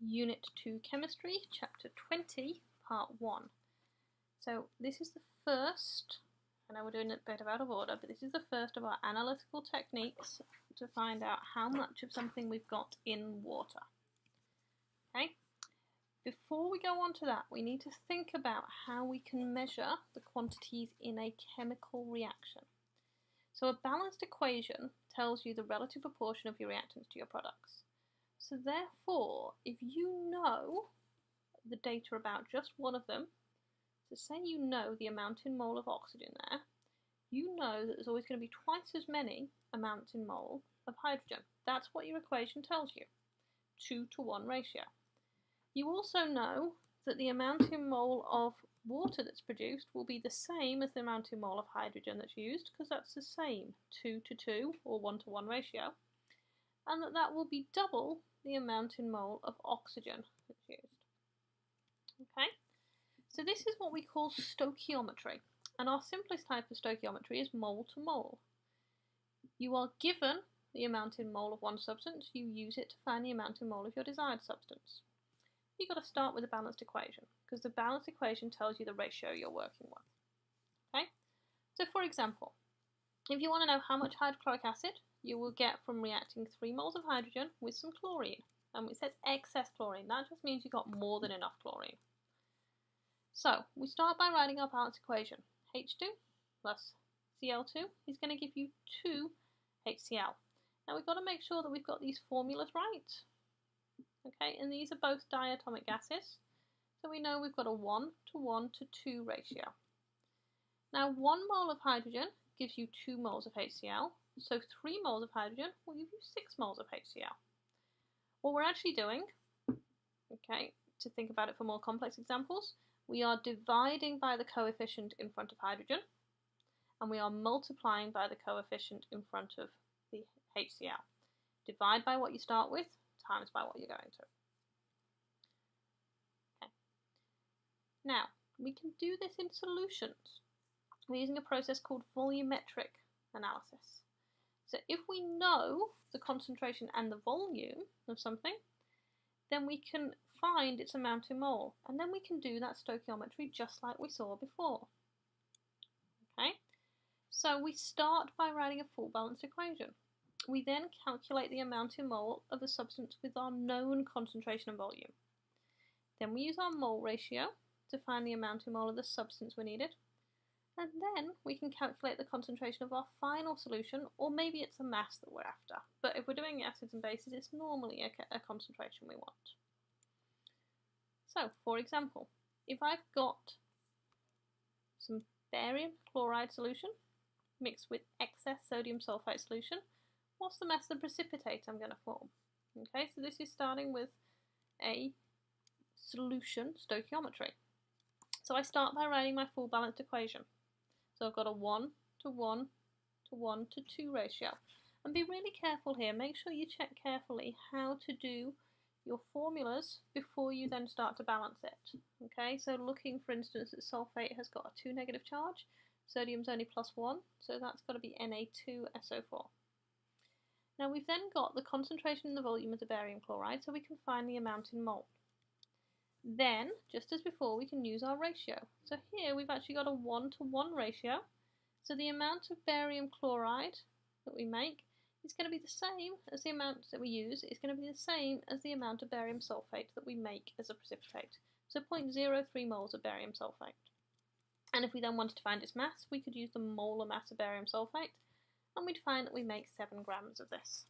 Unit 2 Chemistry, Chapter 20, Part 1. So this is the first, I know we're doing it a bit out of order, but this is the first of our analytical techniques to find out how much of something we've got in water. Okay? Before we go on to that, we need to think about how we can measure the quantities in a chemical reaction. So a balanced equation tells you the relative proportion of your reactants to your products. So therefore, if you know the data about just one of them, so say you know the amount in mole of oxygen there, you know that there's always going to be twice as many amounts in mole of hydrogen. That's what your equation tells you, 2-to-1 ratio. You also know that the amount in mole of water that's produced will be the same as the amount in mole of hydrogen that's used, because that's the same, 2-to-2 or 1-to-1 ratio, and that will be double the amount in mole of oxygen that's used. Okay, so this is what we call stochiometry, and our simplest type of stochiometry is mole to mole. You are given the amount in mole of one substance, you use it to find the amount in mole of your desired substance. You've got to start with a balanced equation, because the balanced equation tells you the ratio you're working with. Okay, so for example, if you want to know how much hydrochloric acid you will get from reacting 3 moles of hydrogen with some chlorine, and it says excess chlorine, that just means you got more than enough chlorine. So we start by writing our balanced equation. H2 plus Cl2 is going to give you 2 HCl. Now we've got to make sure that we've got these formulas right. Okay, and these are both diatomic gases, so we know we've got a 1-to-1-to-2 ratio. Now 1 mole of hydrogen gives you 2 moles of HCl, so 3 moles of hydrogen will give you 6 moles of HCl. What we're actually doing, okay, to think about it for more complex examples, we are dividing by the coefficient in front of hydrogen, and we are multiplying by the coefficient in front of the HCl. Divide by what you start with, times by what you're going to. Okay. Now, we can do this in solutions. We're using a process called volumetric analysis. So if we know the concentration and the volume of something, then we can find its amount in mole, and then we can do that stochiometry just like we saw before. Okay, so we start by writing a full balanced equation. We then calculate the amount in mole of a substance with our known concentration and volume. Then we use our mole ratio to find the amount in mole of the substance we needed. And then we can calculate the concentration of our final solution, or maybe it's a mass that we're after. But if we're doing acids and bases, it's normally a concentration we want. So, for example, if I've got some barium chloride solution mixed with excess sodium sulfate solution, what's the mass of the precipitate I'm going to form? Okay, so this is starting with a solution stochiometry. So I start by writing my full balanced equation. So I've got a 1-to-1-to-1-to-2 ratio. And be really careful here. Make sure you check carefully how to do your formulas before you then start to balance it. Okay, so looking, for instance, that sulfate has got a 2 negative charge. Sodium's only +1, so that's got to be Na2SO4. Now we've then got the concentration and the volume of the barium chloride, so we can find the amount in mole. Then, just as before, we can use our ratio. So here we've actually got a 1-to-1 ratio, so the amount of barium chloride that we make is going to be the same as the amount that we use. It's going to be the same as the amount of barium sulfate that we make as a precipitate. So 0.03 moles of barium sulfate. And if we then wanted to find its mass, we could use the molar mass of barium sulfate, and we'd find that we make 7 grams of this.